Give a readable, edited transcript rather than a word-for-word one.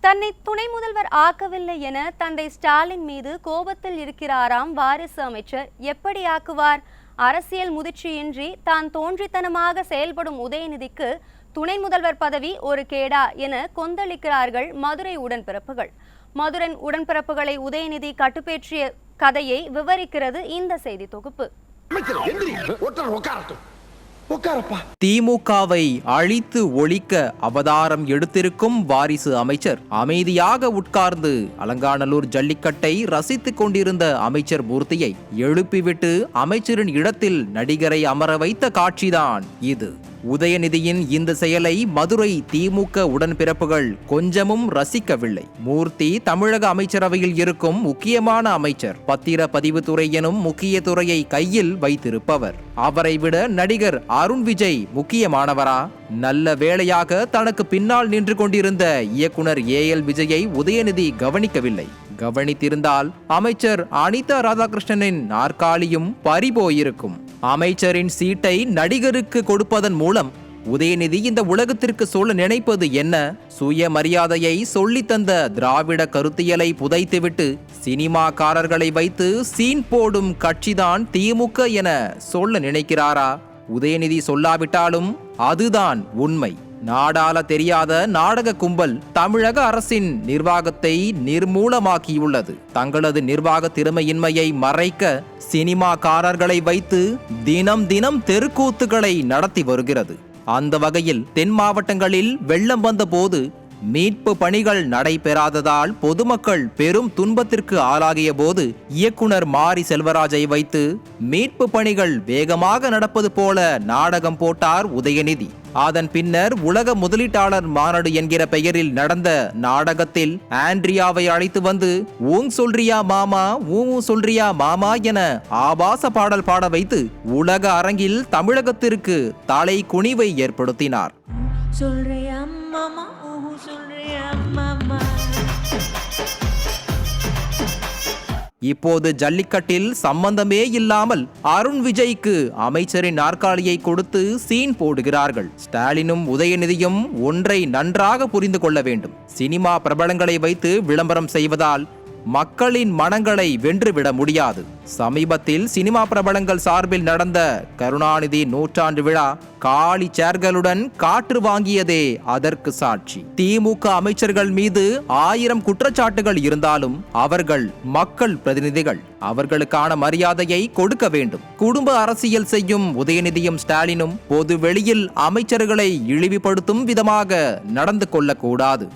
தன்னை துணை முதல்வர் ஆக்கவில்லை என தந்தை ஸ்டாலின் மீது கோபத்தில் இருக்கிறாராம் வாரிசு அமைச்சர். எப்படி ஆக்குவார்? அரசியல் முதிர்ச்சியின்றி தான் தோன்றித்தனமாக செயல்படும் உதயநிதிக்கு துணை முதல்வர் பதவி ஒரு கேடா என கொந்தளிக்கிறார்கள் மதுரை உடன்பிறப்புகள். மதுரை உடன்பிறப்புகளை உதயநிதி கட்டுப்பேற்றிய கதையை விவரிக்கிறது இந்த செய்தி தொகுப்பு. திமுகவை அழித்து ஒழிக்க அவதாரம் எடுத்திருக்கும் வாரிசு அமைச்சர் அமைதியாக உட்கார்ந்து அலங்காநல்லூர் ஜல்லிக்கட்டை ரசித்துக் கொண்டிருந்த அமைச்சர் மூர்த்தியை எழுப்பிவிட்டு அமைச்சரின் இடத்தில் நடிகரை அமர வைத்த காட்சிதான் இது. உதயநிதியின் இந்த செயலை மதுரை திமுக உடன்பிறப்புகள் கொஞ்சமும் ரசிக்கவில்லை. மூர்த்தி தமிழக அமைச்சரவையில் இருக்கும் முக்கியமான அமைச்சர். பத்திர பதிவுத்துறை எனும் முக்கிய துறையை கையில் வைத்திருப்பவர். அவரை விட நடிகர் அருண் விஜய் முக்கியமானவரா? நல்ல வேளையாக தனக்கு பின்னால் நின்று கொண்டிருந்த இயக்குனர் ஏஎல் விஜயை உதயநிதி கவனிக்கவில்லை. கவனித்திருந்தால் அமைச்சர் அனிதா ராதாகிருஷ்ணனின் நாற்காலியும் பறிபோயிருக்கும். அமைச்சரின் சீட்டை நடிகருக்கு கொடுப்பதன் மூலம் உதயநிதி இந்த உலகத்திற்கு சொல்ல நினைப்பது என்ன? சுயமரியாதையை சொல்லித்தந்த திராவிட கருத்தியலை புதைத்துவிட்டு சினிமாக்காரர்களை வைத்து சீன் போடும் கட்சிதான் திமுக என சொல்ல நினைக்கிறாரா? உதயநிதி சொல்லாவிட்டாலும் அதுதான் உண்மை. நாடாள தெரியாத நாடக கும்பல் தமிழக அரசின் நிர்வாகத்தை நிர்மூலமாக்கியுள்ளது. தங்களது நிர்வாக திறமையின்மையை மறைக்க சினிமாக்காரர்களை வைத்து தினம் தினம் தெருக்கூத்துக்களை நடத்தி வருகிறது. அந்த வகையில் தென் மாவட்டங்களில் வெள்ளம் வந்த போது மீட்பு பணிகள் நடைபெறாததால் பொதுமக்கள் பெரும் துன்பத்திற்கு ஆளாகிய போது இயக்குனர் மாரி செல்வராஜை வைத்து மீட்பு பணிகள் வேகமாக நடப்பது போல நாடகம் போட்டார் உதயநிதி. அதன் பின்னர் உலக முதலீட்டாளர் மாநாடு என்கிற பெயரில் நடந்த நாடகத்தில் ஆண்ட்ரியாவை அழைத்து வந்து ஊங் சொல்றியா மாமா ஊ சொல்றியா மாமா என ஆபாச பாடல் பாட வைத்து உலக அரங்கில் தமிழகத்திற்கு தலை குனிவை ஏற்படுத்தினார். இப்போது ஜல்லிக்கட்டில் சம்பந்தமே இல்லாமல் அருண் விஜய்க்கு அமைச்சரின் நாற்காலியை கொடுத்து சீன் போடுகிறார்கள். ஸ்டாலினும் உதயநிதியும் ஒன்றை நன்றாக புரிந்து கொள்ள வேண்டும். சினிமா பிரபலங்களை வைத்து விளம்பரம் செய்வதால் மக்களின் மனங்களை வென்றுவிட முடியாது. சமீபத்தில் சினிமா பிரபலங்கள் சார்பில் நடந்த கருணாநிதி நூற்றாண்டு விழா காலி சேர்களுடன் காற்று வாங்கியதே அதற்கு சாட்சி. திமுக அமைச்சர்கள் மீது 1000 குற்றச்சாட்டுகள் இருந்தாலும் அவர்கள் மக்கள் பிரதிநிதிகள். அவர்களுக்கான மரியாதையை கொடுக்க வேண்டும். குடும்ப அரசியல் செய்யும் உதயநிதியும் ஸ்டாலினும் பொது வெளியில் அமைச்சர்களை இழிவுபடுத்தும் விதமாக நடந்து கொள்ளக்கூடாது.